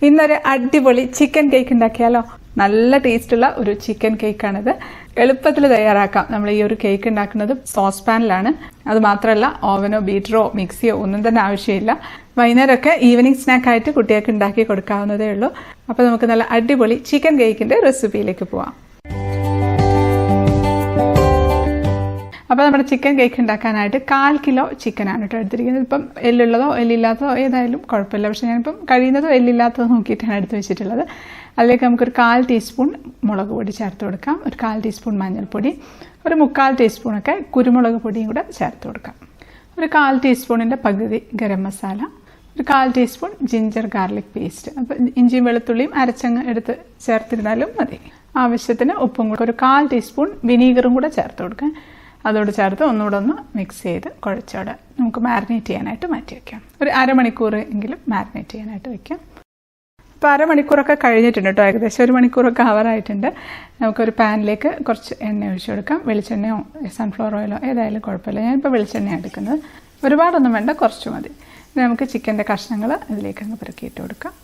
ഇന്നൊരു അടിപൊളി chicken cake ഉണ്ടാക്കിയാലോ? നല്ല ടേസ്റ്റുള്ള ഒരു ചിക്കൻ കേക്കാണിത്. എളുപ്പത്തിൽ തയ്യാറാക്കാം. നമ്മൾ ഈ ഒരു കേക്ക് ഉണ്ടാക്കുന്നത് സോസ് പാനിലാണ്. അത് മാത്രമല്ല ഓവനോ ബീറ്ററോ മിക്സിയോ ഒന്നും തന്നെ ആവശ്യമില്ല. വൈകുന്നേരമൊക്കെ ഈവനിങ് സ്നാക്കായിട്ട് കുട്ടികൾക്ക് ഉണ്ടാക്കി കൊടുക്കാവുന്നതേ ഉള്ളൂ. അപ്പോൾ നമുക്ക് നല്ല അടിപൊളി ചിക്കൻ കേക്കിന്റെ റെസിപ്പിയിലേക്ക് പോവാം. അപ്പോൾ നമ്മുടെ ചിക്കൻ കേക്ക് ഉണ്ടാക്കാനായിട്ട് 1/4 കിലോ ചിക്കനാണ് കേട്ടോ എടുത്തിരിക്കുന്നത്. ഇപ്പം എല്ലുള്ളതോ എല്ലില്ലാത്തതോ ഏതായാലും കുഴപ്പമില്ല. പക്ഷേ ഞാനിപ്പം കഴിയുന്നതോ എല്ലില്ലാത്തതോ നോക്കിയിട്ടാണ് എടുത്ത് വെച്ചിട്ടുള്ളത്. അതിലേക്ക് നമുക്കൊരു 1/4 ടീസ്പൂൺ മുളക് പൊടി ചേർത്ത് കൊടുക്കാം, ഒരു 1/4 ടീസ്പൂൺ മഞ്ഞൾപ്പൊടി, ഒരു 3/4 ടീസ്പൂണൊക്കെ കുരുമുളക് പൊടിയും കൂടെ ചേർത്ത് കൊടുക്കാം, ഒരു 1/4 ടീസ്പൂണിൻ്റെ പകുതി ഗരം മസാല, ഒരു 1/4 ടീസ്പൂൺ ജിഞ്ചർ ഗാർലിക് പേസ്റ്റ്. അപ്പോൾ ഇഞ്ചിയും വെളുത്തുള്ളിയും അരച്ചങ്ങ് എടുത്ത് ചേർത്തിരുന്നാലും മതി. ആവശ്യത്തിന് ഉപ്പും കൂടെ, ഒരു 1/4 ടീസ്പൂൺ വിനീഗറും കൂടെ ചേർത്ത് കൊടുക്കാം. അതോട് ചേർത്ത് ഒന്നുകൂടെ ഒന്ന് മിക്സ് ചെയ്ത് കുഴച്ചോടെ നമുക്ക് മാരിനേറ്റ് ചെയ്യാനായിട്ട് മാറ്റി വയ്ക്കാം. ഒരു അരമണിക്കൂർ എങ്കിലും മാരിനേറ്റ് ചെയ്യാനായിട്ട് വയ്ക്കാം. ഇപ്പോൾ അരമണിക്കൂറൊക്കെ കഴിഞ്ഞിട്ടുണ്ട് കേട്ടോ, ഏകദേശം 1 മണിക്കൂറൊക്കെ ആവാറായിട്ടുണ്ട്. നമുക്കൊരു പാനിലേക്ക് കുറച്ച് എണ്ണ ഒഴിച്ചു കൊടുക്കാം. വെളിച്ചെണ്ണയോ സൺഫ്ലവർ ഓയിലോ ഏതായാലും കുഴപ്പമില്ല. ഞാനിപ്പോൾ വെളിച്ചെണ്ണയാണ് എടുക്കുന്നത്. ഒരുപാടൊന്നും വേണ്ട, കുറച്ച് മതി. ഇനി നമുക്ക് ചിക്കൻ്റെ കഷ്ണങ്ങൾ ഇതിലേക്ക് അങ്ങ് പെറുക്കിയിട്ട് കൊടുക്കാം.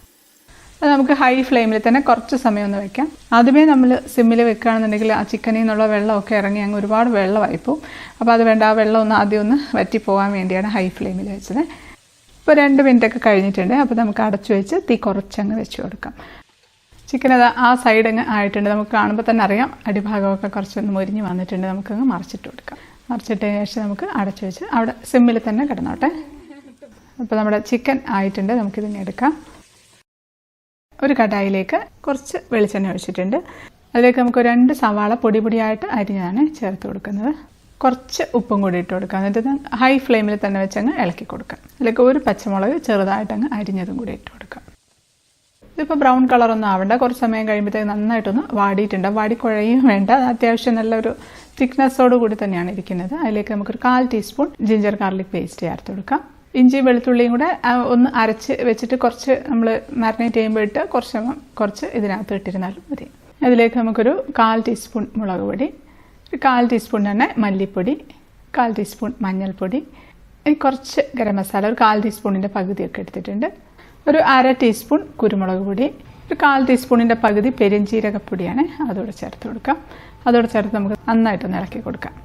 അത് നമുക്ക് ഹൈ ഫ്ലെയിമിൽ തന്നെ കുറച്ച് സമയം ഒന്ന് വെക്കാം. ആദ്യമേ നമ്മൾ സിമ്മിൽ വെക്കുകയാണെന്നുണ്ടെങ്കിൽ ആ ചിക്കനിൽ നിന്നുള്ള വെള്ളമൊക്കെ ഇറങ്ങി അങ്ങ് ഒരുപാട് വെള്ളമായി പോവും. അപ്പോൾ അത് വേണ്ട, ആ വെള്ളം ഒന്ന് ആദ്യം ഒന്ന് വറ്റിപ്പോകാൻ വേണ്ടിയാണ് ഹൈ ഫ്ലെയിമിൽ വെച്ചത്. ഇപ്പോൾ 2 മിനിറ്റൊക്കെ കഴിഞ്ഞിട്ടുണ്ട്. അപ്പോൾ നമുക്ക് അടച്ചു വെച്ച് തീ കുറച്ചങ്ങ് വെച്ച് കൊടുക്കാം. ചിക്കൻ അത് ആ സൈഡ് അങ്ങ് ആയിട്ടുണ്ട്. നമുക്ക് കാണുമ്പോൾ തന്നെ അറിയാം അടിഭാഗമൊക്കെ കുറച്ചൊന്ന് മൊരിഞ്ഞ് വന്നിട്ടുണ്ട്. നമുക്കങ്ങ് മറിച്ചിട്ട് കൊടുക്കാം. മറിച്ചിട്ടതിന് ശേഷം നമുക്ക് അടച്ചു വെച്ച് അവിടെ സിമ്മിൽ തന്നെ കിടന്നോട്ടെ. അപ്പോൾ നമ്മുടെ ചിക്കൻ ആയിട്ടുണ്ട്. നമുക്കിതിനെ എടുക്കാം. ഒരു കടായിലേക്ക് കുറച്ച് വെളിച്ചെണ്ണ ഒഴിച്ചിട്ടുണ്ട്. അതിലേക്ക് നമുക്ക് 2 സവാള പൊടി പൊടിയായിട്ട് അരിഞ്ഞാണ് ചേർത്ത് കൊടുക്കുന്നത്. കുറച്ച് ഉപ്പും കൂടി ഇട്ട് കൊടുക്കാം. എന്നിട്ട് ഹൈ ഫ്ലെയിമിൽ തന്നെ വെച്ചങ്ങ് ഇളക്കി കൊടുക്കാം. അതിലേക്ക് ഒരു പച്ചമുളക് ചെറുതായിട്ടങ്ങ് അരിഞ്ഞതും കൂടി ഇട്ട് കൊടുക്കാം. ഇതിപ്പോൾ ബ്രൗൺ കളറൊന്നും ആവണ്ട. കുറച്ച് സമയം കഴിയുമ്പോഴത്തേക്ക് നന്നായിട്ടൊന്ന് വാടിയിട്ടുണ്ട്. വാടി കുഴയും വേണ്ട, അത്യാവശ്യം നല്ലൊരു തിക്നെസ്സോട് കൂടി തന്നെയാണ് ഇരിക്കുന്നത്. അതിലേക്ക് നമുക്കൊരു 1/4 ടീസ്പൂൺ ജിഞ്ചർ ഗാർലിക് പേസ്റ്റ് ചേർത്ത് കൊടുക്കാം. ഇഞ്ചി വെളുത്തുള്ളിയും കൂടെ ഒന്ന് അരച്ച് വെച്ചിട്ട് കുറച്ച് നമ്മൾ മാരിനേറ്റ് ചെയ്യുമ്പോൾ ഇട്ട് കുറച്ച് ഇതിനകത്ത് ഇട്ടിരുന്നാലും മതി. അതിലേക്ക് നമുക്കൊരു 1/4 ടീസ്പൂൺ മുളക് പൊടി, ഒരു 1/4 ടീസ്പൂൺ തന്നെ മല്ലിപ്പൊടി, 1/4 ടീസ്പൂൺ മഞ്ഞൾപ്പൊടി, കുറച്ച് ഗരം മസാല ഒരു 1/4 ടീസ്പൂണിൻ്റെ പകുതിയൊക്കെ എടുത്തിട്ടുണ്ട്, ഒരു 1/2 ടീസ്പൂൺ കുരുമുളക് പൊടി, ഒരു 1/4 ടീസ്പൂണിൻ്റെ പകുതി പെരുംജീരകപ്പൊടിയാണ്. അതോടെ ചേർത്ത് കൊടുക്കാം. അതോടെ ചേർത്ത് നമുക്ക് നന്നായിട്ടൊന്ന് ഇളക്കി കൊടുക്കാം.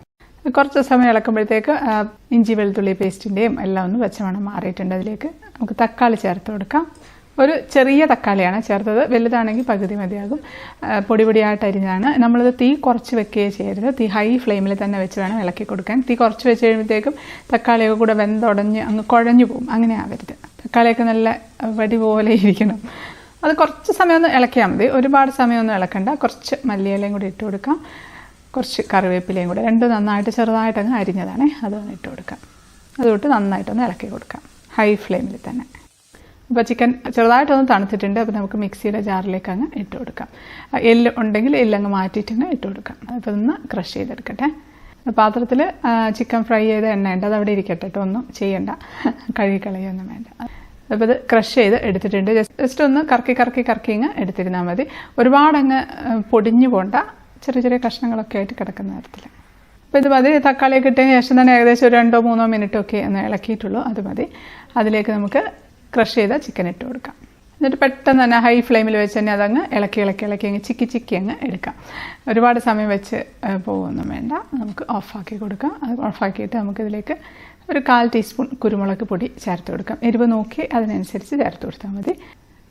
കുറച്ച് സമയം ഇളക്കുമ്പോഴത്തേക്ക് ഇഞ്ചി വെളുത്തുള്ളി പേസ്റ്റിൻ്റെയും എല്ലാം ഒന്ന് പച്ചമണം മാറിയിട്ടുണ്ട്. അതിലേക്ക് നമുക്ക് തക്കാളി ചേർത്ത് കൊടുക്കാം. ഒരു ചെറിയ തക്കാളിയാണ് ചേർത്തത്, വലുതാണെങ്കിൽ പകുതി മതിയാകും. പൊടി പൊടിയായിട്ട് അരിഞ്ഞാണ്. നമ്മളിത് തീ കുറച്ച് വെക്കുകയും ചെയ്യരുത്. തീ ഹൈ ഫ്ലെയിമിൽ തന്നെ വെച്ച് വേണം ഇളക്കി കൊടുക്കാൻ. തീ കുറച്ച് വെച്ച് കഴിയുമ്പോഴത്തേക്കും തക്കാളിയൊക്കെ കൂടെ വെന്തുടഞ്ഞ് അങ്ങ് കുഴഞ്ഞു പോകും. അങ്ങനെ ആവരുത്. തക്കാളിയൊക്കെ നല്ല വടി പോലെ ഇരിക്കണം. അത് കുറച്ച് സമയം ഒന്ന് ഇളക്കിയാൽ മതി. ഒരുപാട് സമയമൊന്നും ഇളക്കണ്ട. കുറച്ച് മല്ലിയിലയും കൂടി ഇട്ട് കൊടുക്കാം. കുറച്ച് കറിവേപ്പിലയും കൂടെ, 2 നന്നായിട്ട് ചെറുതായിട്ടങ്ങ് അരിഞ്ഞതാണ്, അതൊന്ന് ഇട്ട് കൊടുക്കാം. അതുകൊണ്ട് നന്നായിട്ടൊന്ന് ഇളക്കി കൊടുക്കാം ഹൈ ഫ്ലെയിമിൽ തന്നെ. അപ്പോൾ ചിക്കൻ ചെറുതായിട്ടൊന്ന് തണുത്തിട്ടുണ്ട്. അപ്പോൾ നമുക്ക് മിക്സിയുടെ ജാറിലേക്ക് അങ്ങ് ഇട്ട് കൊടുക്കാം. എല്ല് ഉണ്ടെങ്കിൽ എല്ലങ്ങ് മാറ്റിയിട്ടങ്ങ് ഇട്ട് കൊടുക്കാം. അപ്പോൾ ഒന്ന് ക്രഷ് ചെയ്തെടുക്കട്ടെ. പാത്രത്തിൽ ചിക്കൻ ഫ്രൈ ചെയ്ത എണ്ണയുണ്ട്, അതവിടെ ഇരിക്കട്ടെ കേട്ടോ, ഒന്നും ചെയ്യണ്ട, കഴുകിക്കളയൊന്നും വേണ്ട. അപ്പോൾ ഇത് ക്രഷ് ചെയ്ത് എടുത്തിട്ടുണ്ട്. ജസ്റ്റ് ഒന്ന് കറക്കി അങ്ങ് എടുത്തിരുന്നാൽ മതി. ഒരുപാടങ്ങ് പൊടിഞ്ഞു പോണ്ട, ചെറിയ ചെറിയ കഷ്ണങ്ങളൊക്കെ ആയിട്ട് കിടക്കുന്ന തരത്തിൽ. അപ്പോൾ ഇത് മതി. തക്കാളിയൊക്കെ ഇട്ടതിന് ശേഷം തന്നെ ഏകദേശം ഒരു 2-3 മിനിറ്റൊക്കെ ഒന്ന് ഇളക്കിയിട്ടുള്ളൂ, അത് മതി. അതിലേക്ക് നമുക്ക് ക്രഷ് ചെയ്ത ചിക്കൻ ഇട്ട് കൊടുക്കാം. എന്നിട്ട് പെട്ടെന്ന് തന്നെ ഹൈ ഫ്ലെയിമിൽ വെച്ച് തന്നെ അതങ്ങ് ഇളക്കി അങ്ങ് ചിക്കി അങ്ങ് എടുക്കാം. ഒരുപാട് സമയം വെച്ച് പോകുമൊന്നും വേണ്ട. നമുക്ക് ഓഫാക്കി കൊടുക്കാം. അത് ഓഫാക്കിയിട്ട് നമുക്കിതിലേക്ക് ഒരു 1/4 ടീസ്പൂൺ കുരുമുളക് പൊടി ചേർത്ത് കൊടുക്കാം. എരിവ് നോക്കി അതിനനുസരിച്ച് ചേർത്ത് കൊടുത്താൽ മതി.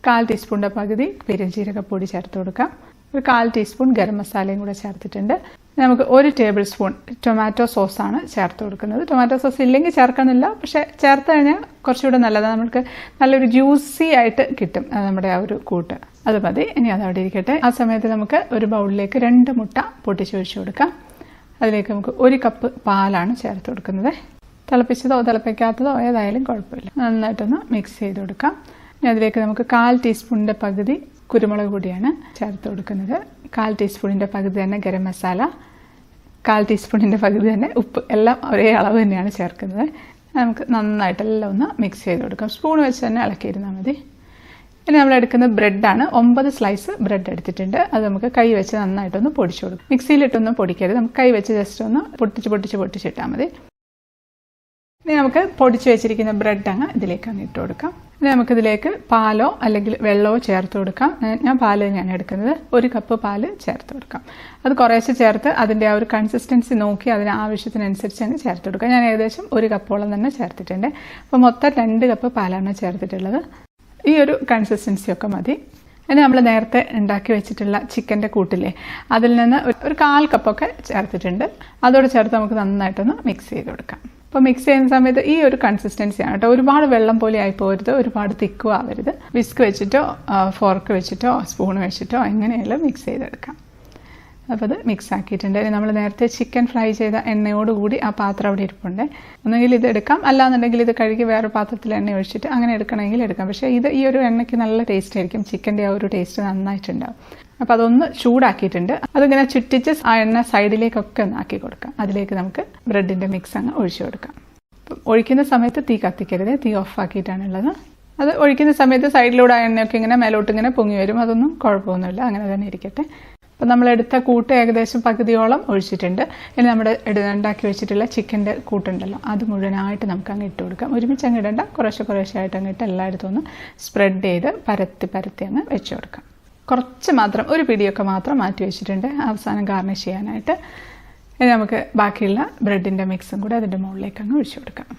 1/4 ടീസ്പൂണിൻ്റെ പകുതി പെരുംജീരകപ്പൊടി ചേർത്ത് കൊടുക്കാം. ഒരു 1/4 ടീസ്പൂൺ ഗരം മസാലയും കൂടെ ചേർത്തിട്ടുണ്ട്. നമുക്ക് 1 ടേബിൾ സ്പൂൺ ടൊമാറ്റോ സോസാണ് ചേർത്ത് കൊടുക്കുന്നത്. ടൊമാറ്റോ സോസ് ഇല്ലെങ്കിൽ ചേർക്കുന്നില്ല, പക്ഷേ ചേർത്ത് കഴിഞ്ഞാൽ കുറച്ചുകൂടെ നല്ലതാണ്. നമുക്ക് നല്ലൊരു ജ്യൂസി ആയിട്ട് കിട്ടും നമ്മുടെ ആ ഒരു കൂട്ട്. അത് മതി. ഇനി അതവിടെ ഇരിക്കട്ടെ. ആ സമയത്ത് നമുക്ക് ഒരു ബൗളിലേക്ക് 2 മുട്ട പൊട്ടിച്ചൊഴിച്ച് കൊടുക്കാം. അതിലേക്ക് നമുക്ക് 1 കപ്പ് പാലാണ് ചേർത്ത് കൊടുക്കുന്നത്. തിളപ്പിച്ചതോ തിളപ്പിക്കാത്തതോ ഏതായാലും കുഴപ്പമില്ല. നന്നായിട്ടൊന്ന് മിക്സ് ചെയ്ത് കൊടുക്കാം. ഇനി അതിലേക്ക് നമുക്ക് 1/4 ടീസ്പൂണിൻ്റെ പകുതി കുരുമുളക് പൊടിയാണ് ചേർത്ത് കൊടുക്കുന്നത്. 1/4 ടീസ്പൂണിൻ്റെ പകുതി തന്നെ ഗരം മസാല, 1/4 ടീസ്പൂണിൻ്റെ പകുതി തന്നെ ഉപ്പ്, എല്ലാം ഒരേ അളവ് തന്നെയാണ് ചേർക്കുന്നത്. നമുക്ക് നന്നായിട്ടെല്ലാം ഒന്ന് മിക്സ് ചെയ്ത് കൊടുക്കാം. സ്പൂൺ വെച്ച് തന്നെ ഇളക്കിയിരുന്നാൽ മതി. ഇനി നമ്മൾ എടുക്കുന്ന ബ്രെഡാണ്. 9 സ്ലൈസ് ബ്രെഡ് എടുത്തിട്ടുണ്ട്. അത് നമുക്ക് കൈ വെച്ച് നന്നായിട്ടൊന്ന് പൊടിച്ചു കൊടുക്കും. മിക്സിയിലിട്ടൊന്നും പൊടിക്കരുത്. നമുക്ക് കൈ വെച്ച് ജസ്റ്റ് ഒന്ന് പൊട്ടിച്ചിട്ടാൽ മതി. ഇനി നമുക്ക് പൊടിച്ച് വെച്ചിരിക്കുന്ന ബ്രെഡ് അങ്ങ് ഇതിലേക്ക് അങ്ങ് ഇട്ട് കൊടുക്കാം. ഇനി നമുക്കിതിലേക്ക് പാലോ അല്ലെങ്കിൽ വെള്ളമോ ചേർത്ത് കൊടുക്കാം. ഞാൻ പാല് തന്നെയാണ് എടുക്കുന്നത്. 1 കപ്പ് പാല് ചേർത്ത് കൊടുക്കാം. അത് കുറേശ്ശെ ചേർത്ത് അതിൻ്റെ ആ ഒരു കൺസിസ്റ്റൻസി നോക്കി അതിന് ആവശ്യത്തിനനുസരിച്ച് അങ്ങ് ചേർത്ത് കൊടുക്കാം. ഞാൻ ഏകദേശം 1 കപ്പോളം തന്നെ ചേർത്തിട്ടുണ്ട്. അപ്പോൾ മൊത്തം 2 കപ്പ് പാലാണ് ചേർത്തിട്ടുള്ളത്. ഈ ഒരു കൺസിസ്റ്റൻസിയൊക്കെ മതി. ഇനി നമ്മൾ നേരത്തെ ഉണ്ടാക്കി വെച്ചിട്ടുള്ള ചിക്കൻ്റെ കൂട്ടില്ലേ, അതിൽ നിന്ന് ഒരു 1/4 കപ്പൊക്കെ ചേർത്തിട്ടുണ്ട്. അതോടെ ചേർത്ത് നമുക്ക് നന്നായിട്ടൊന്ന് മിക്സ് ചെയ്ത് കൊടുക്കാം. അപ്പോൾ മിക്സ് ചെയ്യുന്ന സമയത്ത് ഈ ഒരു കൺസിസ്റ്റൻസിയാണ് കേട്ടോ. ഒരുപാട് വെള്ളം പോലെ ആയി പോകരുത്, ഒരുപാട് തിക്കും ആവരുത്. വിസ്ക് വെച്ചിട്ടോ ഫോർക്ക് വെച്ചിട്ടോ സ്പൂൺ വെച്ചിട്ടോ എങ്ങനെയായാലും മിക്സ് ചെയ്തെടുക്കാം. അപ്പോൾ അത് മിക്സ് ആക്കിയിട്ടുണ്ട്. ഇനി നമ്മൾ നേരത്തെ ചിക്കൻ ഫ്രൈ ചെയ്ത എണ്ണയോടുകൂടി ആ പാത്രം അവിടെ ഇരിപ്പുണ്ട്. ഒന്നുകിൽ ഇത് എടുക്കാം, അല്ലാന്നുണ്ടെങ്കിൽ ഇത് കഴുകി വേറെ പാത്രത്തിൽ എണ്ണ ഒഴിച്ചിട്ട് അങ്ങനെ എടുക്കണമെങ്കിൽ എടുക്കാം. പക്ഷേ ഈ ഒരു എണ്ണയ്ക്ക് നല്ല ടേസ്റ്റ് ആയിരിക്കും. ചിക്കൻ്റെ ആ ഒരു ടേസ്റ്റ് നന്നായിട്ടുണ്ടാവും. അപ്പോൾ അതൊന്ന് ചൂടാക്കിയിട്ടുണ്ട്. അതിങ്ങനെ ചുറ്റിച്ച് ആ എണ്ണ സൈഡിലേക്കൊക്കെ ഒന്ന് ആക്കി കൊടുക്കാം. അതിലേക്ക് നമുക്ക് ബ്രെഡിൻ്റെ മിക്സ് അങ്ങ് ഒഴിച്ചു കൊടുക്കാം. ഒഴിക്കുന്ന സമയത്ത് തീ കത്തിക്കരുത്, തീ ഓഫ് ആക്കിയിട്ടാണുള്ളത്. അത് ഒഴിക്കുന്ന സമയത്ത് സൈഡിലൂടെ ആ എണ്ണയൊക്കെ ഇങ്ങനെ മേലോട്ട് ഇങ്ങനെ പൊങ്ങി വരും. അതൊന്നും കുഴപ്പമൊന്നുമില്ല, അങ്ങനെ തന്നെ ഇരിക്കട്ടെ. അപ്പോൾ നമ്മളെടുത്ത കൂട്ട് ഏകദേശം പകുതിയോളം ഒഴിച്ചിട്ടുണ്ട്. ഇനി നമ്മുടെ ഉണ്ടാക്കി വെച്ചിട്ടുള്ള ചിക്കൻ്റെ കൂട്ടുണ്ടല്ലോ, അത് മുഴുവനായിട്ട് നമുക്ക് അങ്ങ് ഇട്ട് കൊടുക്കാം. ഒരുമിച്ച് അങ്ങ് ഇടണ്ട, കുറേശ്ശെ ആയിട്ട് അങ്ങ് ഇട്ട് എല്ലായിടത്തും ഒന്ന് സ്പ്രെഡ് ചെയ്ത് പരത്തി അങ്ങ് വെച്ച് കൊടുക്കാം. കുറച്ച് മാത്രം, ഒരു പിടിയൊക്കെ മാത്രം മാറ്റി വെച്ചിട്ടുണ്ട് അവസാനം ഗാർണിഷ് ചെയ്യാനായിട്ട്. ഇനി നമുക്ക് ബാക്കിയുള്ള ബ്രെഡിൻ്റെ മിക്സും കൂടെ അതിൻ്റെ മുകളിലേക്ക് അങ്ങ് ഒഴിച്ചു കൊടുക്കാം.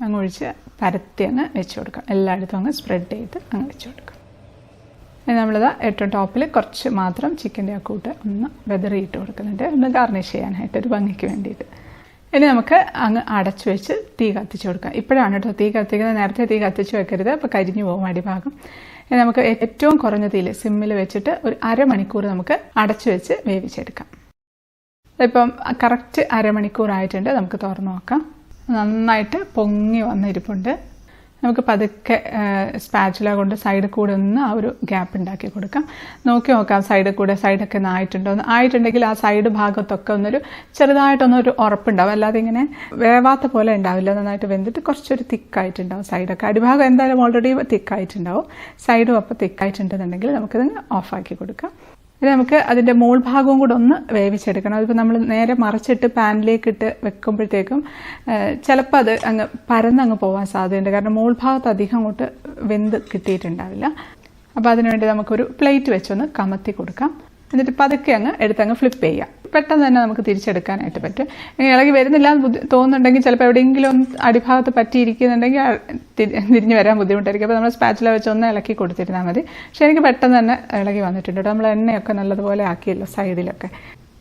അങ്ങ് ഒഴിച്ച് പരത്തി അങ്ങ് വെച്ച് കൊടുക്കാം. എല്ലായിടത്തും അങ്ങ് സ്പ്രെഡ് ചെയ്ത് അങ്ങ് വെച്ച് കൊടുക്കാം. ഇനി നമ്മളിത് ഏറ്റവും ടോപ്പിൽ കുറച്ച് മാത്രം ചിക്കൻ്റെ ആ കൂട്ട് ഒന്ന് വെതറിയിട്ട് കൊടുക്കുന്നുണ്ട്, ഒന്ന് ഗാർണിഷ് ചെയ്യാനായിട്ട് ഒരു ഭംഗിക്ക് വേണ്ടിയിട്ട്. ഇനി നമുക്ക് അങ്ങ് അടച്ചു വെച്ച് തീ കത്തിച്ച് കൊടുക്കാം. ഇപ്പോഴാണ് കേട്ടോ തീ കത്തിക്കുന്നത്, നേരത്തെ തീ കത്തിച്ച് വെക്കരുത്, അപ്പോൾ കരിഞ്ഞു പോകും അടിഭാഗം. ഇനി നമുക്ക് ഏറ്റവും കുറഞ്ഞ തീയിൽ സിമ്മിൽ വെച്ചിട്ട് ഒരു അരമണിക്കൂർ നമുക്ക് അടച്ചു വെച്ച് വേവിച്ചെടുക്കാം. ഇപ്പം കറക്റ്റ് അരമണിക്കൂറായിട്ടുണ്ട്. നമുക്ക് തുറന്ന് നോക്കാം. നന്നായിട്ട് പൊങ്ങി വന്നിരിപ്പുണ്ട്. നമുക്ക് പതുക്കെ സ്പാച്ചുല കൊണ്ട് സൈഡിൽ കൂടെ ഒന്ന് ആ ഒരു ഗ്യാപ്പ് ഉണ്ടാക്കി കൊടുക്കാം. നോക്കി നോക്കാം സൈഡൊക്കെ ഒന്ന് ആയിട്ടുണ്ടെങ്കിൽ ആ സൈഡ് ഭാഗത്തൊക്കെ ചെറുതായിട്ടൊന്നൊരു ഉറപ്പുണ്ടാവും. അല്ലാതെ ഇങ്ങനെ വേവാത്ത പോലെ ഉണ്ടാവില്ല. നന്നായിട്ട് വെന്തിട്ട് കുറച്ചൊരു തിക്കായിട്ടുണ്ടാവും സൈഡൊക്കെ. അടിഭാഗം എന്തായാലും ഓൾറെഡി തിക്കായിട്ടുണ്ടാവും. സൈഡും അപ്പോൾ തിക്കായിട്ടുണ്ടെന്നുണ്ടെങ്കിൽ നമുക്കിത് ഓഫാക്കി കൊടുക്കാം. ഇനി നമുക്ക് അതിൻ്റെ മോൾ ഭാഗവും കൂടെ ഒന്ന് വേവിച്ചെടുക്കണം. അതിപ്പോൾ നമ്മൾ നേരെ മറിച്ചിട്ട് പാനിലേക്ക് ഇട്ട് വെക്കുമ്പോഴത്തേക്കും ചിലപ്പോൾ അത് അങ്ങ് പരന്നങ്ങ് പോകാൻ സാധ്യതയുണ്ട്. കാരണം മോൾ ഭാഗത്ത് അധികം അങ്ങോട്ട് വെന്ത് കിട്ടിയിട്ടുണ്ടാവില്ല. അപ്പോൾ അതിനുവേണ്ടി നമുക്കൊരു പ്ലേറ്റ് വെച്ചൊന്ന് കമത്തി കൊടുക്കാം. എന്നിട്ട് പതുക്കെ അങ്ങ് എടുത്തങ്ങ് ഫ്ലിപ്പ് ചെയ്യാം. പെട്ടെന്ന് തന്നെ നമുക്ക് തിരിച്ചെടുക്കാനായിട്ട് പറ്റും. ഇങ്ങനെ ഇളകി വരുന്നില്ല തോന്നുന്നുണ്ടെങ്കിൽ ചിലപ്പോൾ എവിടെയെങ്കിലും ഒന്ന് അടിഭാഗത്ത് പറ്റിയിരിക്കുന്നുണ്ടെങ്കിൽ തിരിഞ്ഞ് വരാൻ ബുദ്ധിമുട്ടായിരിക്കും. അപ്പോൾ നമ്മൾ സ്പാച്ചുല വെച്ച് ഒന്ന് ഇളക്കി കൊടുത്തിരുന്നാൽ മതി. പക്ഷേ എനിക്ക് പെട്ടെന്ന് തന്നെ ഇളകി വന്നിട്ടുണ്ട്. നമ്മൾ എണ്ണയൊക്കെ നല്ലതുപോലെ ആക്കിയല്ലോ സൈഡിലൊക്കെ.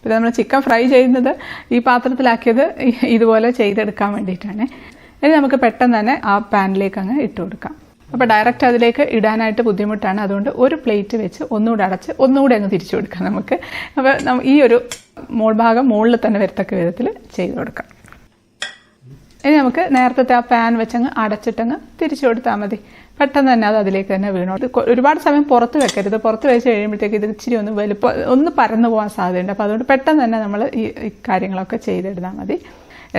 പിന്നെ നമ്മൾ ചിക്കൻ ഫ്രൈ ചെയ്യുന്നത് ഈ പാത്രത്തിലാക്കിയത് ഇതുപോലെ ചെയ്തെടുക്കാൻ വേണ്ടിയിട്ടാണ്. ഇനി നമുക്ക് പെട്ടെന്ന് തന്നെ ആ പാനിലേക്ക് അങ്ങ് ഇട്ട് കൊടുക്കാം. അപ്പോൾ ഡയറക്റ്റ് അതിലേക്ക് ഇടാനായിട്ട് ബുദ്ധിമുട്ടാണ്. അതുകൊണ്ട് ഒരു പ്ലേറ്റ് വെച്ച് ഒന്നുകൂടെ അടച്ച് ഒന്നുകൂടെ അങ്ങ് തിരിച്ചു കൊടുക്കാം നമുക്ക്. അപ്പോൾ ഈ ഒരു ഭാഗം മുകളിൽ തന്നെ വരത്തക്ക വിധത്തിൽ ചെയ്ത് കൊടുക്കാം. ഇനി നമുക്ക് നേരത്തെ ആ പാൻ വെച്ചങ്ങ് അടച്ചിട്ടങ്ങ് തിരിച്ചു കൊടുത്താൽ മതി. പെട്ടെന്ന് തന്നെ അത് അതിലേക്ക് തന്നെ വീണോട്ട്. ഒരുപാട് സമയം പുറത്ത് വെക്കരുത്. പുറത്ത് വെച്ച് കഴിയുമ്പോഴത്തേക്ക് ഇത് ഇച്ചിരി ഒന്ന് പരന്നു പോകാൻ സാധ്യതയുണ്ട്. അപ്പോൾ അതുകൊണ്ട് പെട്ടെന്ന് തന്നെ നമ്മൾ ഈ കാര്യങ്ങളൊക്കെ ചെയ്തിടുന്നാൽ മതി.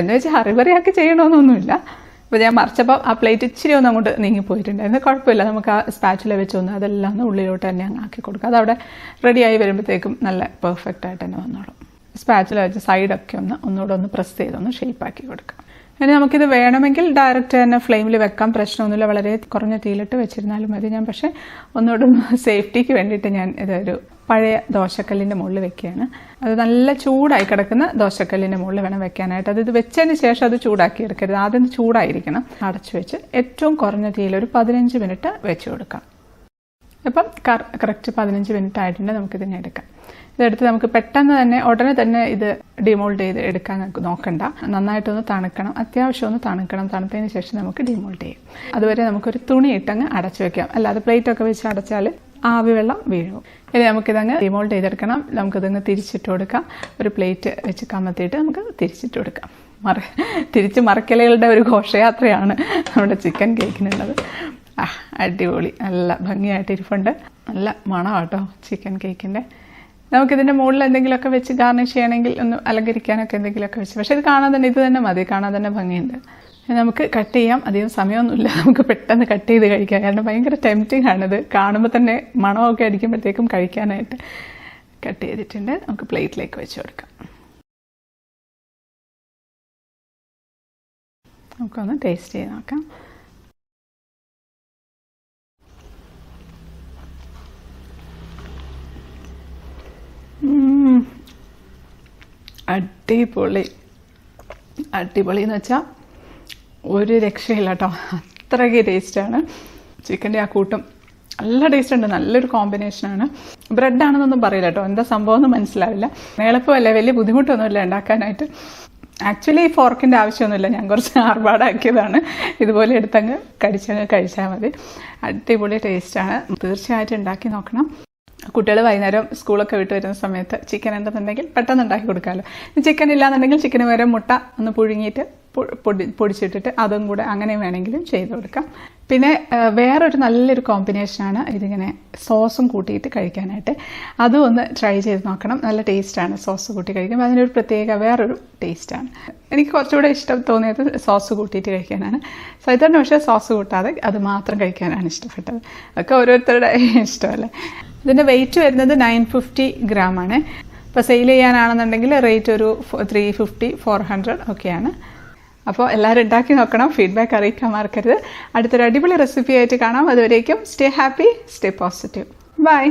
എന്ന് വെച്ച് ഹറിബറിയാക്കി ചെയ്യണമെന്നൊന്നുമില്ല. അപ്പോൾ ഞാൻ മറിച്ചപ്പോൾ ആ പ്ലേറ്റ് ഇച്ചിരി ഒന്ന് അങ്ങോട്ട് നീങ്ങിപ്പോയിട്ടുണ്ടായിരുന്നു. കുഴപ്പമില്ല, നമുക്ക് ആ സ്പാച്ചുല വെച്ചൊന്ന് അതെല്ലാം ഒന്ന് ഉള്ളിലോട്ട് തന്നെ അങ്ങ് ആക്കി കൊടുക്കുക. അതവിടെ റെഡിയായി വരുമ്പോഴത്തേക്കും നല്ല പെർഫെക്റ്റ് ആയിട്ട് തന്നെ വന്നോളും. സ്പാച്ചുല വെച്ച് സൈഡൊക്കെ ഒന്നുകൂടെ ഒന്ന് പ്രസ് ചെയ്തൊന്ന് ഷേപ്പാക്കി കൊടുക്കാം. ഇനി നമുക്കിത് വേണമെങ്കിൽ ഡയറക്റ്റ് തന്നെ ഫ്ലെയിമിൽ വെക്കാം, പ്രശ്നമൊന്നുമില്ല. വളരെ കുറഞ്ഞ തീയിലിട്ട് വെച്ചിരുന്നാലും മതി. ഞാൻ പക്ഷേ ഒന്നുകൂടെ സേഫ്റ്റിക്ക് വേണ്ടിയിട്ട് ഞാൻ ഇതൊരു പഴയ ദോശക്കല്ലിൻ്റെ മുകളിൽ വെക്കുകയാണ്. അത് നല്ല ചൂടായി കിടക്കുന്ന ദോശക്കല്ലിൻ്റെ മുകളിൽ വേണം വെക്കാനായിട്ട്. അത് ഇത് വെച്ചതിന് ശേഷം അത് ചൂടാക്കി എടുക്കരുത്, ആദ്യം ചൂടായിരിക്കണം. അടച്ചു വെച്ച് ഏറ്റവും കുറഞ്ഞ തീയിൽ ഒരു 15 മിനിറ്റ് വെച്ച് കൊടുക്കാം. അപ്പം കറക്റ്റ് 15 മിനിറ്റ് ആയിട്ടുണ്ട്. നമുക്കിതിനെ എടുക്കാം. ഇതെടുത്ത് നമുക്ക് പെട്ടെന്ന് തന്നെ ഉടനെ തന്നെ ഇത് ഡിമോൾഡ് ചെയ്ത് എടുക്കാൻ നോക്കണ്ട. നന്നായിട്ടൊന്ന് തണുക്കണം, അത്യാവശ്യം ഒന്ന് തണുക്കണം. തണുത്തതിന് ശേഷം നമുക്ക് ഡിമോൾഡ് ചെയ്യും. അതുവരെ നമുക്കൊരു തുണി ഇട്ടങ്ങ് അടച്ചു വെക്കാം. അല്ലാതെ പ്ലേറ്റൊക്കെ വെച്ച് അടച്ചാൽ ആവി വെള്ളം വീഴും. ഇനി നമുക്കിതങ്ങ് ഡിമോൾഡ് ചെയ്തെടുക്കണം. നമുക്കിതങ്ങ് തിരിച്ചിട്ട് കൊടുക്കാം. ഒരു പ്ലേറ്റ് വെച്ച് കമത്തിയിട്ട് നമുക്ക് തിരിച്ചിട്ട് കൊടുക്കാം. തിരിച്ച് മറക്കലുകളുടെ ഒരു ഘോഷയാത്രയാണ് നമ്മുടെ ചിക്കൻ കേക്കിനുള്ളത്. അടിപൊളി, നല്ല ഭംഗിയായിട്ട് ഇരിപ്പുണ്ട്. നല്ല മണമാട്ടോ ചിക്കൻ കേക്കിൻ്റെ. നമുക്കിതിൻ്റെ മുകളിൽ എന്തെങ്കിലുമൊക്കെ വെച്ച് ഗാർണിഷ് ചെയ്യണമെങ്കിൽ ഒന്ന് അലങ്കരിക്കാനൊക്കെ എന്തെങ്കിലുമൊക്കെ വെച്ച്, പക്ഷേ ഇത് കാണാൻ തന്നെ ഇത് തന്നെ മതി, കാണാൻ തന്നെ ഭംഗിയുണ്ട്. നമുക്ക് കട്ട് ചെയ്യാം. അധികം സമയമൊന്നുമില്ല, നമുക്ക് പെട്ടെന്ന് കട്ട് ചെയ്ത് കഴിക്കാം. കാരണം ഭയങ്കര ടെംപ്റ്റിംഗ് ആണിത്. കാണുമ്പോൾ തന്നെ മണമൊക്കെ അടിക്കുമ്പോഴത്തേക്കും കഴിക്കാനായിട്ട്. കട്ട് ചെയ്തിട്ടുണ്ട്. നമുക്ക് പ്ലേറ്റിലേക്ക് വെച്ച് കൊടുക്കാം. നമുക്കൊന്ന് ടേസ്റ്റ് ചെയ്ത് നോക്കാം. അടിപൊളി എന്ന് വെച്ചാൽ ഒരു രക്ഷയില്ല കേട്ടോ, അത്രയ്ക്ക് ടേസ്റ്റാണ്. ചിക്കൻ്റെ ആ കൂട്ടും നല്ല ടേസ്റ്റ് ഉണ്ട്, നല്ലൊരു കോമ്പിനേഷനാണ്. ബ്രെഡാണെന്നൊന്നും പറയില്ല കേട്ടോ, എന്താ സംഭവം എന്ന് മനസ്സിലാവില്ല. എളുപ്പമല്ല, വലിയ ബുദ്ധിമുട്ടൊന്നുമില്ല ഉണ്ടാക്കാനായിട്ട്. ആക്ച്വലി ഈ ഫോർക്കിൻ്റെ ആവശ്യമൊന്നുമില്ല, ഞാൻ കുറച്ച് ആർഭാടാക്കിയതാണ്. ഇതുപോലെ എടുത്തങ്ങ് കഴിച്ചാൽ മതി. അടിപൊളി ടേസ്റ്റാണ്, തീർച്ചയായിട്ടും ഉണ്ടാക്കി നോക്കണം. കുട്ടികൾ വൈകുന്നേരം സ്കൂളൊക്കെ വിട്ട് വരുന്ന സമയത്ത് ചിക്കൻ ഉണ്ടെന്നുണ്ടെങ്കിൽ പെട്ടെന്ന് ഉണ്ടാക്കി കൊടുക്കാമല്ലോ. ചിക്കൻ ഇല്ലാന്നുണ്ടെങ്കിൽ ചിക്കന് പകരം മുട്ട ഒന്ന് പുഴുങ്ങിയിട്ട് പൊടിച്ചിട്ടിട്ട് അതും കൂടെ അങ്ങനെ വേണമെങ്കിലും ചെയ്ത് കൊടുക്കാം. പിന്നെ വേറൊരു നല്ലൊരു കോമ്പിനേഷനാണ് ഇതിങ്ങനെ സോസും കൂട്ടിയിട്ട് കഴിക്കാനായിട്ട്. അതും ഒന്ന് ട്രൈ ചെയ്ത് നോക്കണം, നല്ല ടേസ്റ്റാണ് സോസ് കൂട്ടി കഴിക്കുമ്പോൾ. അതിനൊരു പ്രത്യേക വേറൊരു ടേസ്റ്റാണ്. എനിക്ക് കുറച്ചുകൂടെ ഇഷ്ടം തോന്നിയത് സോസ് കൂട്ടിയിട്ട് കഴിക്കാനാണ്. സൈതറിന് പക്ഷേ സോസ് കൂട്ടാതെ അത് മാത്രം കഴിക്കാനാണ് ഇഷ്ടപ്പെട്ടത്. അതൊക്കെ ഓരോരുത്തരുടെ ഇഷ്ടമല്ലേ. ഇതിൻ്റെ വെയിറ്റ് വരുന്നത് 950 ഗ്രാമാണ്. ഇപ്പോൾ സെയിൽ ചെയ്യാനാണെന്നുണ്ടെങ്കിൽ റേറ്റ് ഒരു 350, 400 ഒക്കെയാണ്. അപ്പോൾ എല്ലാവരും ഉണ്ടാക്കി നോക്കണം, ഫീഡ്ബാക്ക് അറിയിക്കാൻ മറക്കരുത്. അടുത്തൊരു അടിപൊളി റെസിപ്പി ആയിട്ട് കാണാം. അതുവരേക്കും stay happy, stay positive. By.